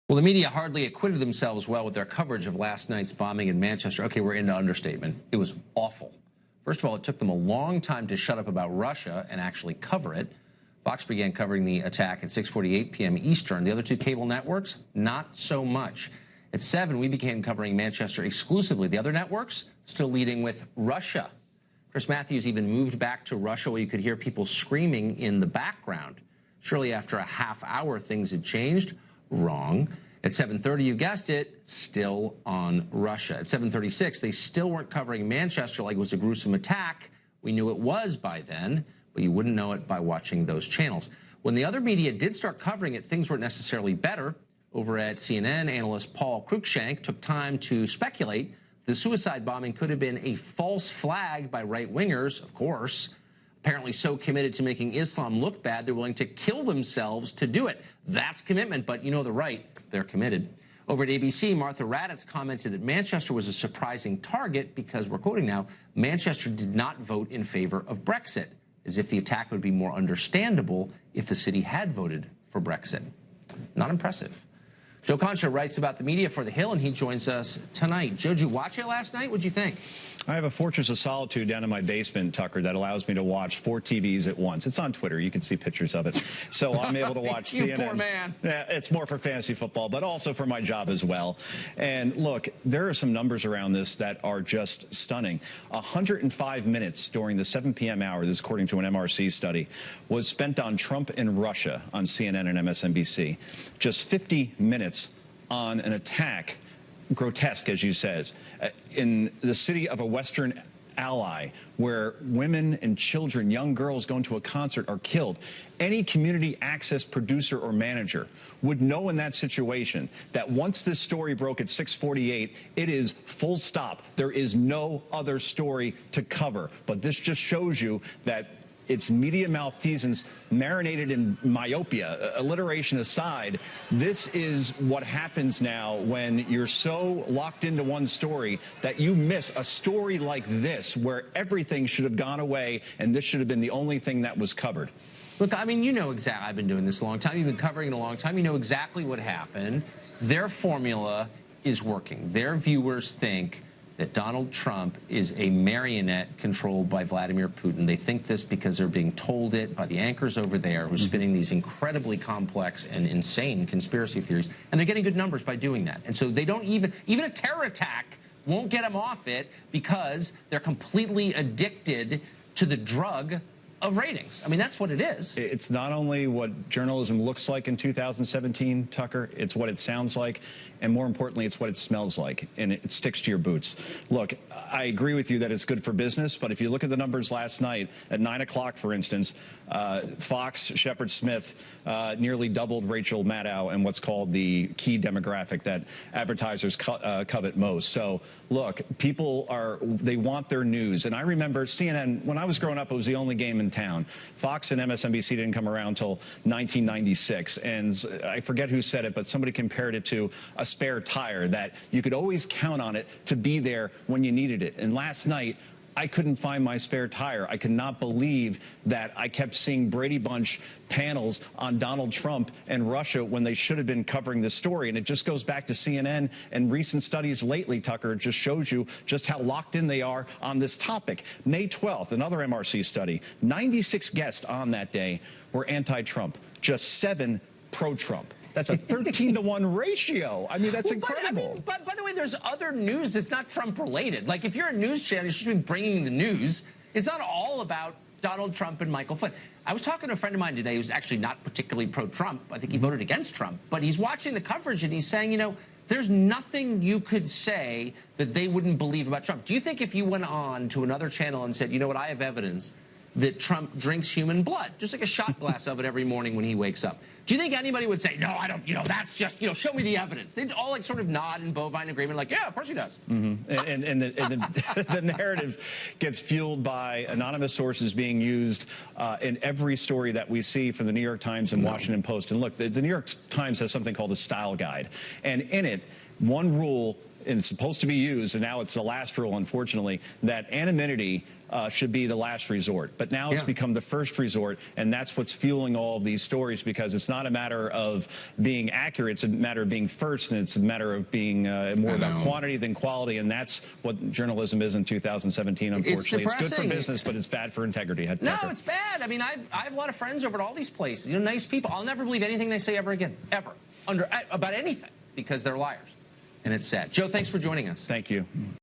Well, the media hardly acquitted themselves well with their coverage of last night's bombing in Manchester. Okay, we're into understatement. It was awful. First of all, it took them a long time to shut up about Russia and actually cover it. Fox began covering the attack at 6:48 p.m. Eastern. The other two cable networks, not so much. At 7, we began covering Manchester exclusively. The other networks still leading with Russia. Chris Matthews even moved back to Russia where you could hear people screaming in the background. Surely after a half hour, things had changed. Wrong. At 7:30, you guessed it, still on Russia. At 7:36, they still weren't covering Manchester like it was a gruesome attack. We knew it was by then, but you wouldn't know it by watching those channels. When the other media did start covering it, things weren't necessarily better. Over at CNN, analyst Paul Cruikshank took time to speculate the suicide bombing could have been a false flag by right-wingers, of course, apparently so committed to making Islam look bad, they're willing to kill themselves to do it. That's commitment, but you know the right, they're committed. Over at ABC, Martha Raddatz commented that Manchester was a surprising target because, we're quoting now, Manchester did not vote in favor of Brexit, as if the attack would be more understandable if the city had voted for Brexit. Not impressive. Joe Concha writes about the media for The Hill, and he joins us tonight. Joe, did you watch it last night? What'd you think? I have a fortress of solitude down in my basement, Tucker, that allows me to watch 4 TVs at once. It's on Twitter. You can see pictures of it. So I'm able to watch you CNN. Poor man. Yeah, it's more for fantasy football, but also for my job as well. And look, there are some numbers around this that are just stunning. 105 minutes during the 7 p.m. hour, this according to an MRC study, was spent on Trump and Russia on CNN and MSNBC. Just 50 minutes on an attack, grotesque, as you says, in the city of a Western ally where women and children, young girls going to a concert are killed. Any community access producer or manager would know in that situation that once this story broke at 6:48, it is full stop. There is no other story to cover. But this just shows you that it's media malfeasance marinated in myopia. Alliteration aside, this is what happens now when you're so locked into one story that you miss a story like this where everything should have gone away and this should have been the only thing that was covered. Look, I mean, you know exactly. I've been doing this a long time. You've been covering it a long time. You know exactly what happened. Their formula is working. Their viewers think that Donald Trump is a marionette controlled by Vladimir Putin. They think this because they're being told it by the anchors over there who's spinning these incredibly complex and insane conspiracy theories. And they're getting good numbers by doing that. And so they don't even a terror attack won't get them off it because they're completely addicted to the drug of ratings. I mean, that's what it is. It's not only what journalism looks like in 2017, Tucker, it's what it sounds like, and more importantly, it's what it smells like, and it sticks to your boots. Look, I agree with you that it's good for business, but if you look at the numbers last night, at 9 o'clock, for instance, Fox, Shepard Smith nearly doubled Rachel Maddow and what's called the key demographic that advertisers covet most. So, look, people they want their news. And I remember CNN, when I was growing up, it was the only game in town. Fox and MSNBC didn't come around until 1996. And I forget who said it, but somebody compared it to a spare tire, that you could always count on it to be there when you needed it. And last night, I couldn't find my spare tire. I could not believe that I kept seeing Brady Bunch panels on Donald Trump and Russia when they should have been covering this story. And it just goes back to CNN and recent studies lately, Tucker. It just shows you just how locked in they are on this topic. May 12th, another MRC study, 96 guests on that day were anti-Trump, just 7 pro-Trump. That's a 13-to-1 ratio. I mean, that's incredible. But by the way, there's other news that's not Trump-related. Like, if you're a news channel, you should be bringing the news. It's not all about Donald Trump and Michael Flynn. I was talking to a friend of mine today who's actually not particularly pro-Trump. I think he voted against Trump. But he's watching the coverage, and he's saying, you know, there's nothing you could say that they wouldn't believe about Trump. Do you think if you went on to another channel and said, you know what, I have evidence that Trump drinks human blood, just like a shot glass of it every morning when he wakes up, do you think anybody would say, no, I don't, you know, that's just, you know, show me the evidence? They'd all like sort of nod in bovine agreement, like, yeah, of course he does. And the narrative gets fueled by anonymous sources being used in every story that we see from the New York Times and Washington Post. And look, the New York Times has something called a style guide. And in it, one rule, and it's supposed to be used, and now it's the last rule, unfortunately, that anonymity should be the last resort. But now it's become the first resort, and that's what's fueling all of these stories, because it's not a matter of being accurate, it's a matter of being first, and it's a matter of being more about quantity than quality, and that's what journalism is in 2017, unfortunately. It's good for business, but it's bad for integrity. No, it's bad. I mean, I have a lot of friends over at all these places, you know, nice people. I'll never believe anything they say ever again, ever, about anything, because they're liars. And it's sad. Joe, thanks for joining us. Thank you.